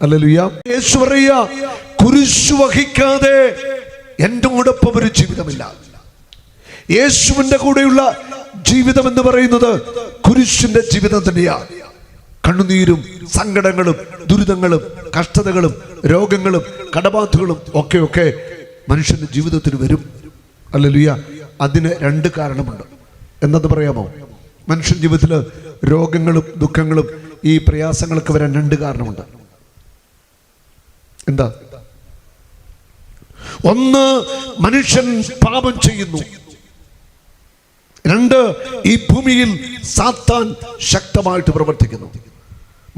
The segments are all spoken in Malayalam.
ഹല്ലേലൂയ. യേശു പറയുക, കുരിശു വഹിക്കാതെ എന്നോടൊപ്പം ഒരു ജീവിതമില്ല. യേശുവിന്റെ കൂടെയുള്ള ജീവിതം എന്ന് പറയുന്നത് കുരിശിന്റെ ജീവിതം തന്നെയാണ്. കണ്ണുനീരും സങ്കടങ്ങളും ദുരിതങ്ങളും കഷ്ടതകളും രോഗങ്ങളും കടബാധകളും ഒക്കെ മനുഷ്യന്റെ ജീവിതത്തിൽ വരും. ഹല്ലേലൂയ. അതിന് രണ്ട് കാരണമുണ്ട്. എന്നത് പറയാമോ? മനുഷ്യൻ ജീവിതത്തിൽ രോഗങ്ങളും ദുഃഖങ്ങളും ഈ പ്രയാസങ്ങളൊക്കെ വരാൻ രണ്ട് കാരണമുണ്ട്. എന്താ? ഒന്ന്, മനുഷ്യൻ പാപം ചെയ്യുന്നു. രണ്ട്, ഈ ഭൂമിയിൽ സാത്താൻ ശക്തമായിട്ട് പ്രവർത്തിക്കുന്നു.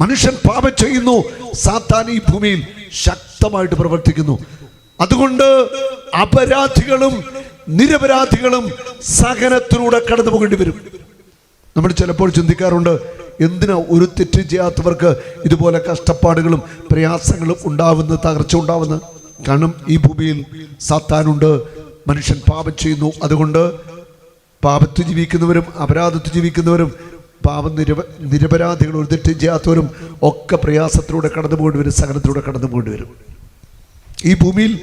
മനുഷ്യൻ പാപം ചെയ്യുന്നു, സാത്താൻ ഈ ഭൂമിയിൽ ശക്തമായിട്ട് പ്രവർത്തിക്കുന്നു. അതുകൊണ്ട് അപരാധികളും നിരപരാധികളും സഹനത്തിലൂടെ കടന്നു പോകേണ്ടി വരും. നമ്മൾ ചിലപ്പോൾ ചിന്തിക്കാറുണ്ട്, എന്തിനാ ഒരു തെറ്റ് ചെയ്യാത്തവർക്ക് ഇതുപോലെ കഷ്ടപ്പാടുകളും പ്രയാസങ്ങളും ഉണ്ടാവുന്ന, തകർച്ച ഉണ്ടാവുന്നത്? കാരണം ഈ ഭൂമിയിൽ സാത്താനുണ്ട്, മനുഷ്യൻ പാപം ചെയ്യുന്നു. അതുകൊണ്ട് പാപത്ത് ജീവിക്കുന്നവരും അപരാധത്ത് ജീവിക്കുന്നവരും നിരപരാധികളും ഒരു തെറ്റ് ചെയ്യാത്തവരും ഒക്കെ പ്രയാസത്തിലൂടെ കടന്നു പോകേണ്ടി വരും, സഹനത്തിലൂടെ കടന്നു പോകേണ്ടി വരും. ഈ ഭൂമിയിൽ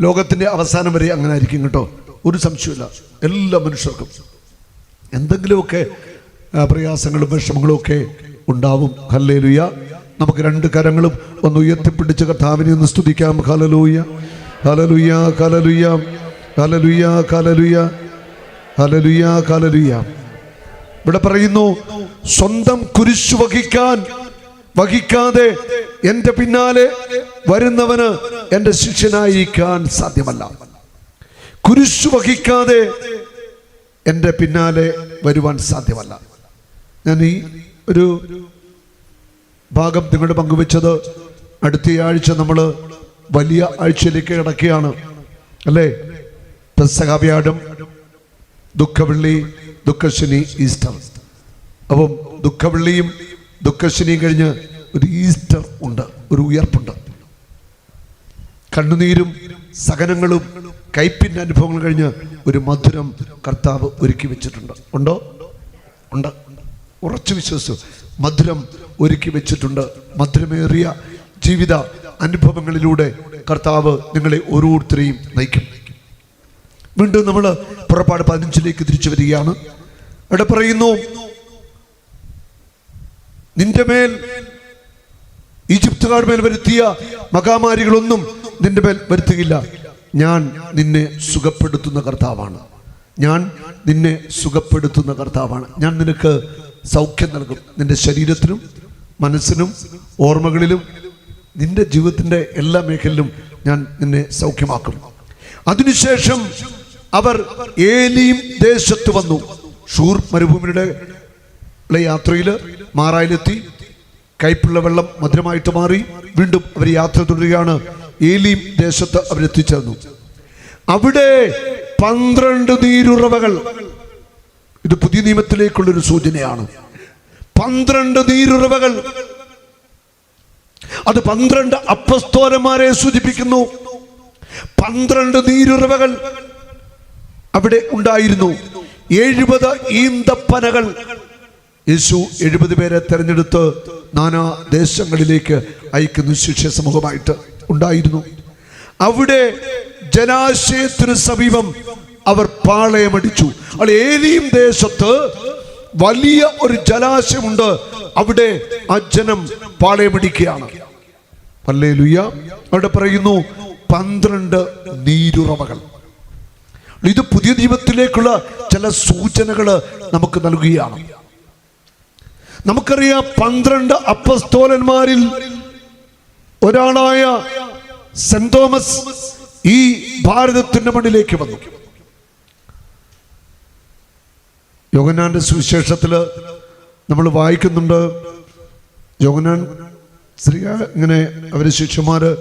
ലോകത്തിന്റെ അവസാനം വരെ അങ്ങനെ ആയിരിക്കും കേട്ടോ, ഒരു സംശയമില്ല. എല്ലാ മനുഷ്യർക്കും എന്തെങ്കിലുമൊക്കെ പ്രയാസങ്ങളും വിഷമങ്ങളും ഒക്കെ ഉണ്ടാവും. ഹല്ലേലൂയ. നമുക്ക് രണ്ട് കരങ്ങളും ഒന്ന് ഉയർത്തിപ്പിടിച്ച് കർത്താവിനെ ഒന്ന് സ്തുതിക്കാം. Hallelujah, hallelujah, hallelujah, hallelujah, hallelujah, hallelujah, hallelujah. ഇവിടെ പറയുന്നു, സ്വന്തം കുരിശു വഹിക്കാതെ എന്റെ പിന്നാലെ വരുന്നവന് എന്റെ ശിഷ്യനായിരിക്കാൻ സാധ്യമല്ല. കുരിശു വഹിക്കാതെ എന്റെ പിന്നാലെ വരുവാൻ സാധ്യമല്ല. ഞാൻ ഈ ഒരു ഭാഗം നിങ്ങളുടെ പങ്കുവെച്ചത് അടുത്ത ആഴ്ച നമ്മൾ വലിയ ആഴ്ചയിലേക്ക് കിടക്കുകയാണ് അല്ലേ? പെസഹവ്യാഴം, ദുഃഖവെള്ളി, ദുഃഖശനി, ഈസ്റ്റർ. അപ്പം ദുഃഖവെള്ളിയും ദുഃഖശനിയും കഴിഞ്ഞ് ഒരു ഈസ്റ്റർ ഉണ്ട്, ഒരു ഉയർപ്പുണ്ട്. കണ്ണുനീരും സഹനങ്ങളും കയ്പിന്റെ അനുഭവങ്ങൾ കഴിഞ്ഞ് ഒരു മധുരം കർത്താവ് ഒരുക്കി വെച്ചിട്ടുണ്ട്. ഉണ്ടോ? ഉണ്ട്. ഉറച്ചു വിശ്വസിച്ചു. മധുരം ഒരുക്കി വെച്ചിട്ടുണ്ട്. മധുരമേറിയ ജീവിത അനുഭവങ്ങളിലൂടെ കർത്താവ് നിങ്ങളെ ഓരോരുത്തരെയും നയിക്കും. വീണ്ടും നമ്മൾ പുറപ്പാട് 15 തിരിച്ചു വരികയാണ്. അവിടെ പറയുന്നു, നിന്റെ മേൽ ഈജിപ്തുകാർ മേൽ വരുത്തിയ മഹാമാരികളൊന്നും നിന്റെ മേൽ വരുത്തുകയില്ല. ഞാൻ നിന്നെ സുഖപ്പെടുത്തുന്ന കർത്താവാണ്. ഞാൻ നിന്നെ സുഖപ്പെടുത്തുന്ന കർത്താവാണ്. ഞാൻ നിനക്ക് സൗഖ്യം നൽകും. നിന്റെ ശരീരത്തിനും മനസ്സിനും ഓർമ്മകളിലും നിന്റെ ജീവിതത്തിന്റെ എല്ലാ മേഖലയിലും ഞാൻ നിന്നെ സൗഖ്യമാക്കും. അതിനുശേഷം അവർ ഏലീം ദേശത്ത് വന്നു. ഷൂർ മരുഭൂമിയുടെ യാത്രയിൽ മാറായിലെത്തി. കയ്പുള്ള വെള്ളം മധുരമായിട്ട് മാറി. വീണ്ടും അവർ യാത്ര തുടരുകയാണ്. ഏലീം ദേശത്ത് അവരെത്തിച്ചേർന്നു. അവിടെ 12 നീരുറവകൾ. ഇത് പുതിയ നിയമത്തിലേക്കുള്ളൊരു സൂചനയാണ്. 12 നീരുറവകൾ. അത് 12 അപ്പസ്തോലന്മാരെ സൂചിപ്പിക്കുന്നു. 12 നീരുറവകൾ അവിടെ ഉണ്ടായിരുന്നു. 70 ഈന്തപ്പനകൾ. യേശു 70 പേരെ തെരഞ്ഞെടുത്ത് നാനാ ദേശങ്ങളിലേക്ക് അയക്കുന്ന ശിഷ്യ സമൂഹമായിട്ട് ഉണ്ടായിരുന്നു. അവിടെ ജലാശയത്തിന് സമീപം അവർ പാളയമടിച്ചു. ഏലീം ദേശത്ത് വലിയ ഒരു ജലാശയമുണ്ട്. അവിടെ ആ ജനം പാളയമടിക്കുകയാണ്. ഹല്ലേലൂയ. അവിടെ പറയുന്നു 12 നീരുറവകൾ. ഇത് പുതിയ നിയമത്തിലേക്കുള്ള ചില സൂചനകൾ നമുക്ക് നൽകുകയാണ്. നമുക്കറിയാം, 12 അപ്പസ്തോലന്മാരിൽ ഒരാളായ സെന്റ് തോമസ് ഈ ഭാരതത്തിന്റെ മണ്ണിലേക്ക് വന്നു. യോഹന്നാന്റെ സുവിശേഷത്തില് നമ്മൾ വായിക്കുന്നുണ്ട്, യോഹന്നാൻ സ്ത്രീ ഇങ്ങനെ അവര് ശിഷ്യന്മാര്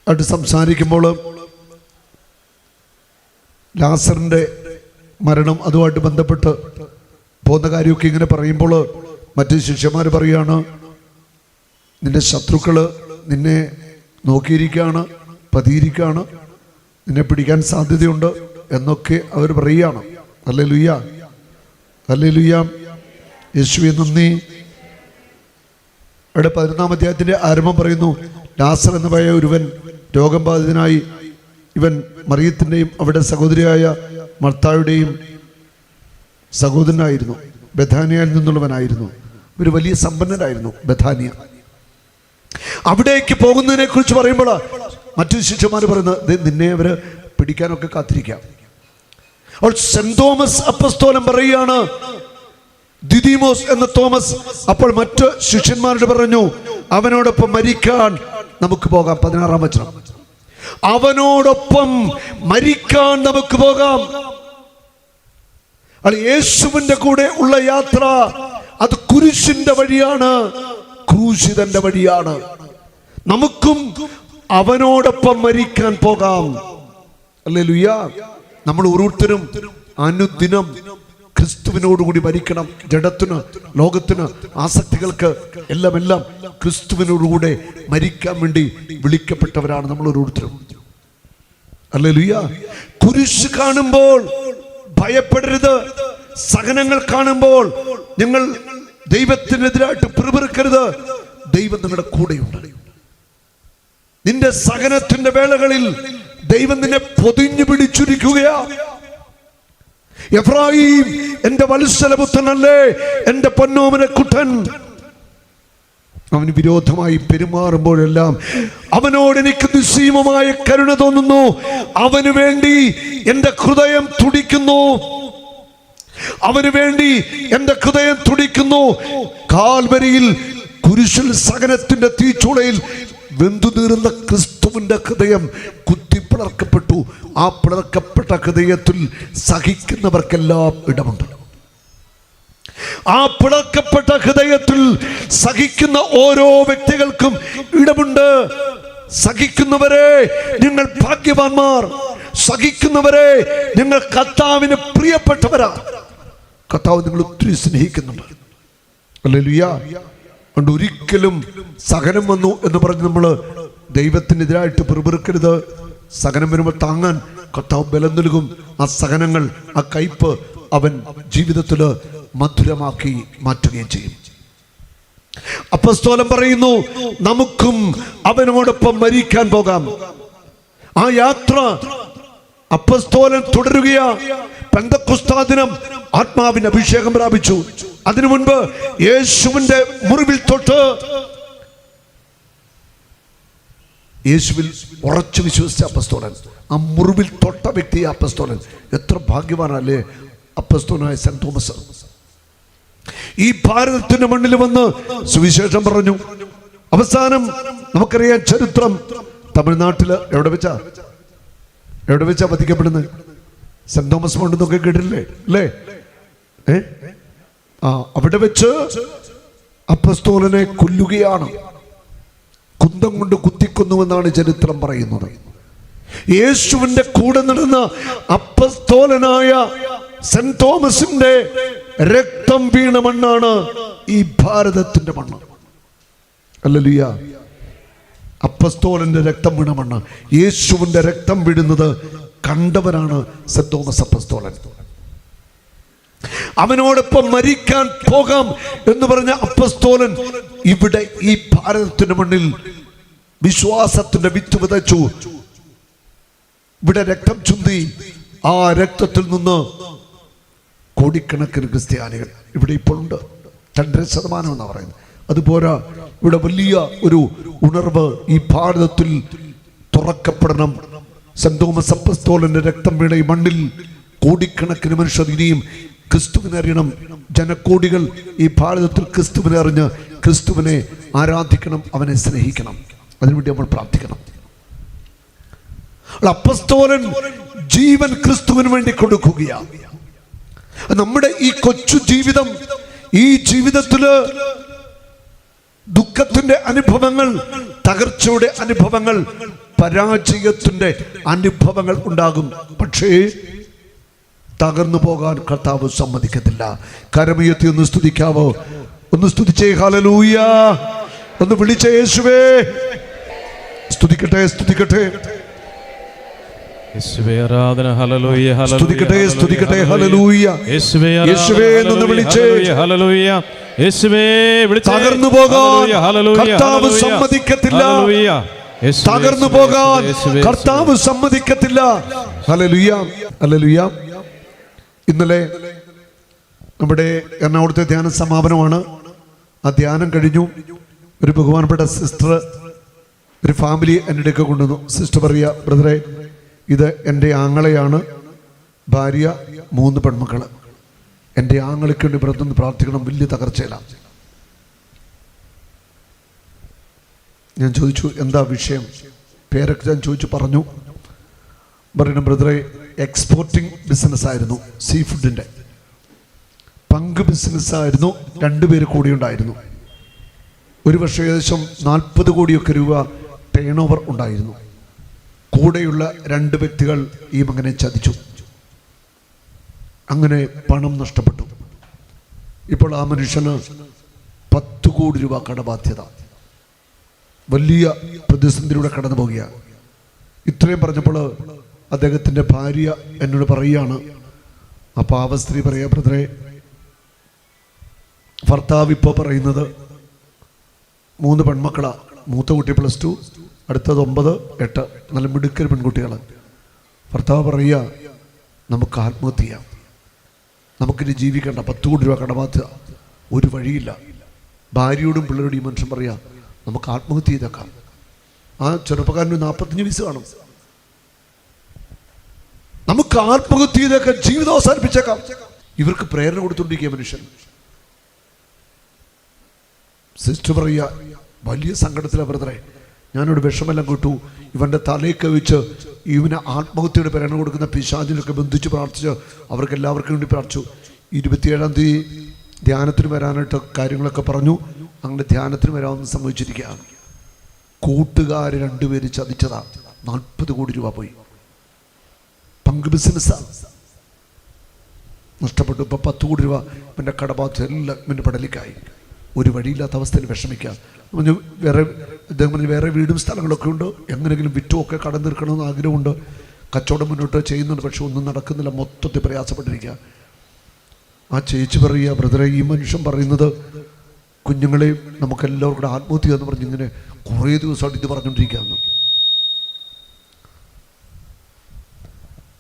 ആയിട്ട് സംസാരിക്കുമ്പോൾ ലാസറിന്റെ മരണം അതുമായിട്ട് ബന്ധപ്പെട്ട് പോകുന്ന കാര്യമൊക്കെ ഇങ്ങനെ പറയുമ്പോൾ മറ്റു ശിഷ്യന്മാർ പറയാണ്, നിന്റെ ശത്രുക്കള് നിന്നെ നോക്കിയിരിക്കുകയാണ്, പതിയിരിക്കുകയാണ്, നിന്നെ പിടിക്കാൻ സാധ്യതയുണ്ട് എന്നൊക്കെ അവർ പറയുകയാണ്. Hallelujah, hallelujah. യേശുവേ നന്ദി, അവിടെ 11-ാം അധ്യായത്തിന്റെ ആരംഭം പറയുന്നു, ലാസർ എന്ന പഴയ ഒരുവൻ രോഗം ബാധിതനായി. ഇവൻ മറിയത്തിൻ്റെയും അവിടെ സഹോദരിയായ മർത്തായുടെയും സഹോദരനായിരുന്നു. ബഥാനിയയിൽ നിന്നുള്ളവനായിരുന്നു. ഒരു വലിയ സമ്പന്നനായിരുന്നു ബഥാനിയ. അവിടേക്ക് പോകുന്നതിനെ കുറിച്ച് പറയുമ്പോൾ മറ്റു ശിഷ്യന്മാർ പറയുന്നത്, നിന്നെ അവര് പിടിക്കാനൊക്കെ കാത്തിരിക്കാം. അപ്പോൾ സെന്റ് തോമസ് അപ്പസ്തോലൻ പറയുകയാണ്, ദിദിമോസ് എന്ന തോമസ് അപ്പോൾ മറ്റു ശിഷ്യന്മാരോട് പറഞ്ഞു, അവനോടൊപ്പം മരിക്കാൻ നമുക്ക് പോകാം. 16-ാം വചനം, അവനോടൊപ്പം മരിക്കാൻ നമുക്ക് പോകാം. യേശുവിന്റെ കൂടെ ഉള്ള യാത്ര അത് കുരിശിന്റെ വഴിയാണ്, ക്രൂശിതന്റെ വഴിയാണ്. നമുക്കും അവനോടൊപ്പം മരിക്കാൻ പോകാം. ഹല്ലേലൂയ. നമ്മൾ ഓരോരുത്തരും അനുദിനം ക്രിസ്തുവിനോടുകൂടി മരിക്കണം. ജഡത്തിന്, ലോകത്തിന്, ആസക്തികൾക്ക് എല്ലാം ക്രിസ്തുവിനോടുകൂടെ മരിക്കാൻ വേണ്ടി വിളിക്കപ്പെട്ടവരാണ് നമ്മൾ ഓരോരുത്തരും. ഹല്ലേലൂയ. കുരിശ് കാണുമ്പോൾ ഭയപ്പെടരുത്. സഹനങ്ങൾ കാണുമ്പോൾ നിങ്ങൾ ദൈവത്തിനെതിരായിട്ട് പിറുപിറുക്കരുത്. ദൈവം നിങ്ങളുടെ കൂടെയുണ്ട്. നിന്റെ സഹനത്തിന്റെ വേളകളിൽ ദൈവം നിന്നെ പൊതിഞ്ഞു പിടിച്ചിരിക്കുകയാ. എഫ്രായീം എന്റെ വത്സലപുത്രനല്ലേ, എന്റെ പൊന്നോമന കുട്ടൻ. അവന് വിരോധമായി പെരുമാറുമ്പോഴെല്ലാം അവനോട് എനിക്ക് നിസ്സീമമായ കരുണ തോന്നുന്നു. അവന് വേണ്ടി എന്റെ ഹൃദയം തുടിക്കുന്നു. അവന് വേണ്ടി എന്റെ ഹൃദയം തുടിക്കുന്നു. കാൽവരിയിൽ കുരിശിൽ സഹനത്തിന്റെ തീച്ചൂളയിൽ വെന്തു നീറുന്ന ക്രിസ്തുവിന്റെ ഹൃദയം കുത്തിപ്പിളർക്കപ്പെട്ടു. ആ പിളർക്കപ്പെട്ട ഹൃദയത്തിൽ സഹിക്കുന്നവർക്കെല്ലാം ഇടമുണ്ട്. ആ പിളർക്കപ്പെട്ട ഹൃദയത്തിൽ സഹിക്കുന്ന ഓരോ വ്യക്തികൾക്കും ഇടമുണ്ട്. സഹിക്കുന്നവരെ നിങ്ങൾ ഭാഗ്യവാന്മാർ. സഹിക്കുന്നവരെ നിങ്ങൾ കർത്താവിന് പ്രിയപ്പെട്ടവരാ. കർത്താവ് നിങ്ങൾ ഒത്തിരി സ്നേഹിക്കുന്നുണ്ട്. ഹല്ലേലൂയ. അതുകൊണ്ട് ഒരിക്കലും സഹനം വന്നു എന്ന് പറഞ്ഞ് നമ്മൾ ദൈവത്തിനെതിരായിട്ട് പിറുപിറുക്കരുത്. സഹനം വരുമ്പോൾ താങ്ങാൻ കർത്താവ് ബലം നൽകും. ആ സഹനങ്ങൾ, ആ കയ്പ് അവൻ ജീവിതത്തിൽ മധുരമാക്കി മാറ്റുകയും ചെയ്യും. അപ്പസ്തോലൻ പറയുന്നു, നമുക്കും അവനോടൊപ്പം മരിക്കാൻ പോകാം. ആ യാത്ര അപ്പസ്തോലൻ തുടരുകയാ. പെന്തക്കോസ്താ ദിനം ആത്മാവിന്റെ അഭിഷേകം പ്രാപിച്ചു. അതിനു മുൻപ് യേശുവിന്റെ മുറിവിൽ തൊട്ട് യേശുവിൽ ഉറച്ചു വിശ്വസിച്ച അപ്പസ്തോലൻ, ആ മുറിവിൽ തൊട്ട വ്യക്തി അപ്പസ്തോലൻ. എത്ര ഭാഗ്യവാനല്ലേ അപ്പസ്തോലനായ സെന്റ് തോമസ്. ഈ ഭാരതത്തിന്റെ മണ്ണിൽ വന്ന് സുവിശേഷം പറഞ്ഞു. അവസാനം നമുക്കറിയാം ചരിത്രം. തമിഴ്നാട്ടില് എവിടെ വെച്ചാ വധിക്കപ്പെടുന്നത്? സെന്റ് തോമസ് മൗണ്ട് എന്നൊക്കെ കേട്ടില്ലേ അല്ലേ? അവിടെ വെച്ച് അപ്പസ്തോലനെ കൊല്ലുകയാണ്. കുന്തം കൊണ്ട് കുത്തിക്കൊന്നുവെന്നാണ് ചരിത്രം പറയുന്നത്. യേശുവിന്റെ കൂടെ നടന്ന അപ്പസ്തോലനായ സെന്റ് തോമസിന്റെ രക്തം വീണ മണ്ണാണ് ഈ ഭാരതത്തിന്റെ മണ്ണ്. ഹല്ലേലൂയ. അപ്പസ്തോലന്റെ രക്തം വീണ മണ്ണ്. യേശുവിന്റെ രക്തം വീഴുന്നത് കണ്ടവരാണ് സെന്റ് തോമസ് അപ്പസ്തോലൻ. അവനോടൊപ്പം മരിക്കാൻ പോകാം എന്ന് പറഞ്ഞ അപ്പസ്തോലൻ ഇവിടെ ഈ ഭാരതത്തിന്റെ മണ്ണിൽ വിശ്വാസത്തിന്റെ വിത്ത് വിതച്ചു. ഇവിടെ രക്തം ചുന്തി. ആ രക്തത്തിൽ നിന്ന് കോടിക്കണക്കിന് ക്രിസ്ത്യാനികൾ ഇവിടെ ഇപ്പോൾ ഉണ്ട്. 2% എന്നാണ് പറയുന്നത്. അതുപോരാ, ഇവിടെ വലിയ ഒരു ഉണർവ് ഈ ഭാരതത്തിൽ തുറക്കപ്പെടണം. സെന്റ് തോമസ് അപ്പസ്തോലന്റെ രക്തം വീണ ഈ മണ്ണിൽ കോടിക്കണക്കിന് മനുഷ്യർ ഇനിയും ക്രിസ്തുവിനെ അറിയണം. ജനകോടികൾ ഈ ഭാരതത്തിൽ ക്രിസ്തുവിനെ അറിഞ്ഞ് ക്രിസ്തുവിനെ ആരാധിക്കണം, അവനെ സ്നേഹിക്കണം. അതിനുവേണ്ടി നമ്മൾ പ്രാർത്ഥിക്കണം. അപ്പസ്തോലൻ ജീവൻ ക്രിസ്തുവിന് വേണ്ടി കൊടുക്കുകയാണ്. നമ്മുടെ ഈ കൊച്ചു ജീവിതം, ഈ ജീവിതത്തില് ദുഃഖത്തിന്റെ അനുഭവങ്ങൾ, തകർച്ചയുടെ അനുഭവങ്ങൾ, പരാജയത്തിന്റെ അനുഭവങ്ങൾ ഉണ്ടാകും. പക്ഷേ തകർന്നു പോകാൻ കർത്താവ് സമ്മതിക്കത്തില്ല. കരമുയർത്തി ഒന്ന് സ്തുതിക്കാവോ? ഒന്ന് സ്തുതിച്ചേ. ഹല്ലേലൂയ. ഒന്ന് വിളിച്ചേ യേശുവേ. സ്തുതിക്കട്ടെ, സ്തുതിക്കട്ടെ, യേശുവേ ആരാധന. ഹല്ലേലൂയ, സ്തുതിക്കട്ടെ, സ്തുതിക്കട്ടെ. ഹല്ലേലൂയ. യേശുവേ യേശുവേ എന്ന് വിളിച്ചേ. ഹല്ലേലൂയ. യേശുവേ വിളിച്ചേ. തകർന്നു പോകാൻ കർത്താവ് സമ്മതിക്കത്തില്ല. തകർന്നു പോകാൻ കർത്താവ് സമ്മതിക്കത്തില്ല. Hallelujah, hallelujah. ഇന്നലെ നമ്മുടെ എറണാകുളത്തെ ധ്യാന സമാപനമാണ്. ആ ധ്യാനം കഴിഞ്ഞു. ഒരു ബഹുമാനപ്പെട്ട സിസ്റ്റർ ഒരു ഫാമിലി എൻ്റെ അടുക്ക കൊണ്ടുവന്നു. സിസ്റ്റർ പറയുക, ബ്രദറെ, ഇത് എൻ്റെ ആങ്ങളെയാണ്, ഭാര്യ, 3 പെൺമക്കൾ. എൻ്റെ ആങ്ങളയ്ക്ക് വേണ്ടി ബ്രദറിന് പ്രാർത്ഥിക്കണം, വലിയ തകർച്ചയിലാണ്. ഞാൻ ചോദിച്ചു എന്താ വിഷയം, പേരൊക്കെ ഞാൻ ചോദിച്ചു പറഞ്ഞു. പറയണം, ബ്രദറെ, എക്സ്പോർട്ടിങ് ബിസിനസ്സായിരുന്നു, സീ ഫുഡിൻ്റെ പങ്ക് ബിസിനസ്സായിരുന്നു. 2 പേര് കൂടി ഉണ്ടായിരുന്നു. ഒരു വർഷം ഏകദേശം 40 കോടിയൊക്കെ രൂപ ടേൺ ഓവർ ഉണ്ടായിരുന്നു. കൂടെയുള്ള 2 വ്യക്തികൾ ഈ മകനെ ചതിച്ചു. അങ്ങനെ പണം നഷ്ടപ്പെട്ടു. ഇപ്പോൾ ആ മനുഷ്യന് 10 കോടി രൂപ കടബാധ്യത. വലിയ പ്രതിസന്ധിയിലൂടെ കടന്നു പോകുകയാണ്. ഇത്രയും പറഞ്ഞപ്പോൾ അദ്ദേഹത്തിൻ്റെ ഭാര്യ എന്നോട് പറയുകയാണ്, ആ പാവ സ്ത്രീ പറയുക, ബ്രദറെ, ഭർത്താവ് ഇപ്പോൾ പറയുന്നത് 3 പെൺമക്കളാണ്. മൂത്ത കുട്ടി +2, അടുത്തത് 9, 8, നല്ല മിടുക്കൽ പെൺകുട്ടികൾ. ഭർത്താവ് പറയുക, നമുക്ക് ആത്മഹത്യ ചെയ്യാം, നമുക്കിനി ജീവിക്കേണ്ട, 10 കോടി രൂപ കടബാധ്യത, ഒരു വഴിയില്ല. ഭാര്യയോടും പിള്ളേരോടും ഈ മനുഷ്യൻ പറയുക, നമുക്ക് ആത്മഹത്യ ചെയ്തേക്കാം. ആ ചെറുപ്പക്കാരന് 45 വയസ്സ് കാണും. നമുക്ക് ആത്മഹത്യ ചെയ്തേക്കാം, ജീവിതം അവസാനിപ്പിച്ചേക്കാം. ഇവർക്ക് പ്രേരണ കൊടുത്തുകൊണ്ടിരിക്കുക മനുഷ്യൻ. സിസ്റ്റർ പറയുക, വലിയ സങ്കടത്തിലാണ് ബ്രദറെ, ഞാനൊരു വിഷമെല്ലാം കിട്ടു. ഇവൻ്റെ തലയൊക്കെ വെച്ച് ഇവന് ആത്മഹത്യയുടെ പ്രേരണ കൊടുക്കുന്ന പിശാചിനൊക്കെ ബന്ധിച്ച് പ്രാർത്ഥിച്ച് അവർക്ക് എല്ലാവർക്കും വേണ്ടി പ്രാർത്ഥിച്ചു. 27-ാം തീയതി ധ്യാനത്തിന് വരാനായിട്ട് കാര്യങ്ങളൊക്കെ പറഞ്ഞു. അങ്ങനെ ധ്യാനത്തിന് വരാമെന്ന് സംഭവിച്ചിരിക്കുകയാണ്. കൂട്ടുകാർ 2 പേര് ചതിച്ചതാ. 40 കോടി രൂപ പോയി. പങ്ക് ബിസിനസ്സാണ്, നഷ്ടപ്പെട്ടു. ഇപ്പം 10 കോടി രൂപ പിന്നെ കടബാധ്യത എല്ലാം പിന്നെ പടലിക്കായി. ഒരു വഴിയില്ലാത്ത അവസ്ഥയിൽ വിഷമിക്കുക. വേറെ വീടും സ്ഥലങ്ങളൊക്കെ ഉണ്ട്, എങ്ങനെയെങ്കിലും വിറ്റുമൊക്കെ കടം തീർക്കണമെന്ന് ആഗ്രഹമുണ്ട്. കച്ചവടം മുന്നോട്ട് ചെയ്യുന്നുണ്ട്, പക്ഷെ ഒന്നും നടക്കുന്നില്ല. മൊത്തത്തിൽ പ്രയാസപ്പെട്ടിരിക്കുക. ആ ചേച്ചി പറയുക, ബ്രദറെ, ഈ മനുഷ്യൻ പറയുന്നത് കുഞ്ഞുങ്ങളെയും നമുക്കെല്ലാവർക്കും കൂടെ ആത്മഹത്യ എന്ന് പറഞ്ഞ് ഇങ്ങനെ കുറേ ദിവസമായിട്ട് ഇത് പറഞ്ഞുകൊണ്ടിരിക്കുകയാണ്.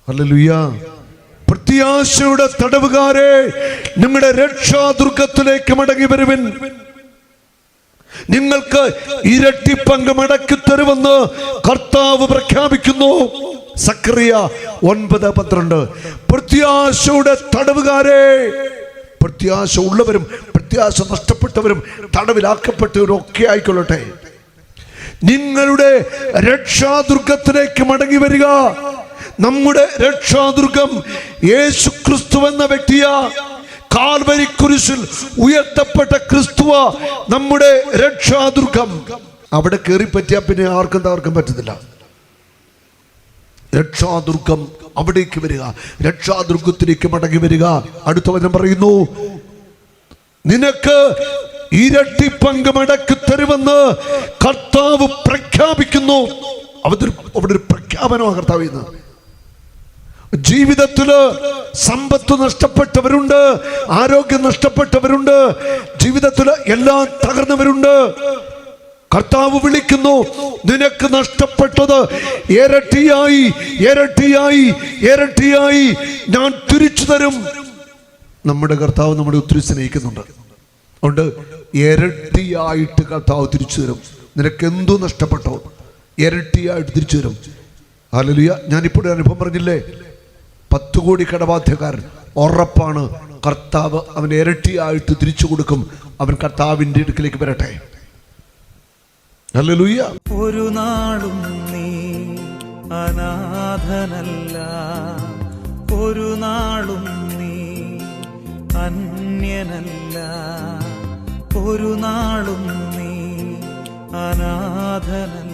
ഹല്ലേലൂയ. പ്രത്യാശയുടെ തടവുകാരെ, നിങ്ങളുടെ രക്ഷാദുർഗത്തിലേക്ക് മടങ്ങി വരുവിൻ. നിങ്ങൾക്ക് ഇരട്ടി പങ്ക് മടക്കി തരുമെന്ന് കർത്താവ് പ്രഖ്യാപിക്കുന്നു. സക്കറിയ 9:12. പ്രത്യാശയുടെ തടവുകാരെ, പ്രത്യാശ ഉള്ളവരും പ്രത്യാശ നഷ്ടപ്പെട്ടവരും തടവിലാക്കപ്പെട്ടവരും ഒക്കെ ആയിക്കൊള്ളട്ടെ, നിങ്ങളുടെ രക്ഷാദുർഗത്തിലേക്ക് മടങ്ങി വരിക. നമ്മുടെ രക്ഷാദുർഗം യേശുക്രിസ്തു എന്ന വ്യക്തിയാ. കാൽവരി കുരിശിൽ ഉയർത്തപ്പെട്ട ക്രിസ്തുവ നമ്മുടെ രക്ഷാദുർഗം. അവിടെ കയറിപ്പറ്റിയാ പിന്നെ ആർക്കും തകർക്കാൻ പറ്റത്തില്ല. രക്ഷാദുർഗം, അവിടേക്ക് വരിക, രക്ഷാദുർഗത്തിലേക്ക് മടങ്ങി വരിക. അടുത്ത വചനം പറയുന്നു, നിനക്ക് ഇരട്ടി പങ്ക് മടക്കി തരുമെന്ന് കർത്താവ് പ്രഖ്യാപിക്കുന്നു. അവിടെ ഒരു പ്രഖ്യാപനമാണ് കർത്താവ് ചെയ്യുന്നത്. ജീവിതത്തില് സമ്പത്ത് നഷ്ടപ്പെട്ടവരുണ്ട്, ആരോഗ്യം നഷ്ടപ്പെട്ടവരുണ്ട്, ജീവിതത്തില് എല്ലാം തകർന്നവരുണ്ട്. കർത്താവ് വിളിക്കുന്നു, നിനക്ക് നഷ്ടപ്പെട്ടത് ഇരട്ടിയായി ഇരട്ടിയായി ഇരട്ടിയായി ഞാൻ തിരിച്ചു തരും. നമ്മുടെ കർത്താവ് നമ്മളെ ഒത്തിരി സ്നേഹിക്കുന്നുണ്ട്. അതുകൊണ്ട് ഇരട്ടിയായിട്ട് കർത്താവ് തിരിച്ചു തരും. നിനക്ക് എന്തു നഷ്ടപ്പെട്ടോ ഇരട്ടിയായിട്ട് തിരിച്ചു തരും. ഹല്ലേലൂയ. ഞാനിപ്പോൾ അനുഭവം പറഞ്ഞില്ലേ, 10 കോടി കടബാധ്യക്കാരൻ ഉറപ്പാണ്. കർത്താവ് അവൻ ഇരട്ടിയായിട്ട് തിരിച്ചു കൊടുക്കും. അവൻ കർത്താവിൻ്റെ അടുക്കിലേക്ക് വരട്ടെ. ഹല്ലേലൂയ. ഒരു നാളും നീ അനാഥനല്ല, ഒരു നാളും നീ അന്യനല്ല, ഒരു നാളും നീ അനാഥനല്ല.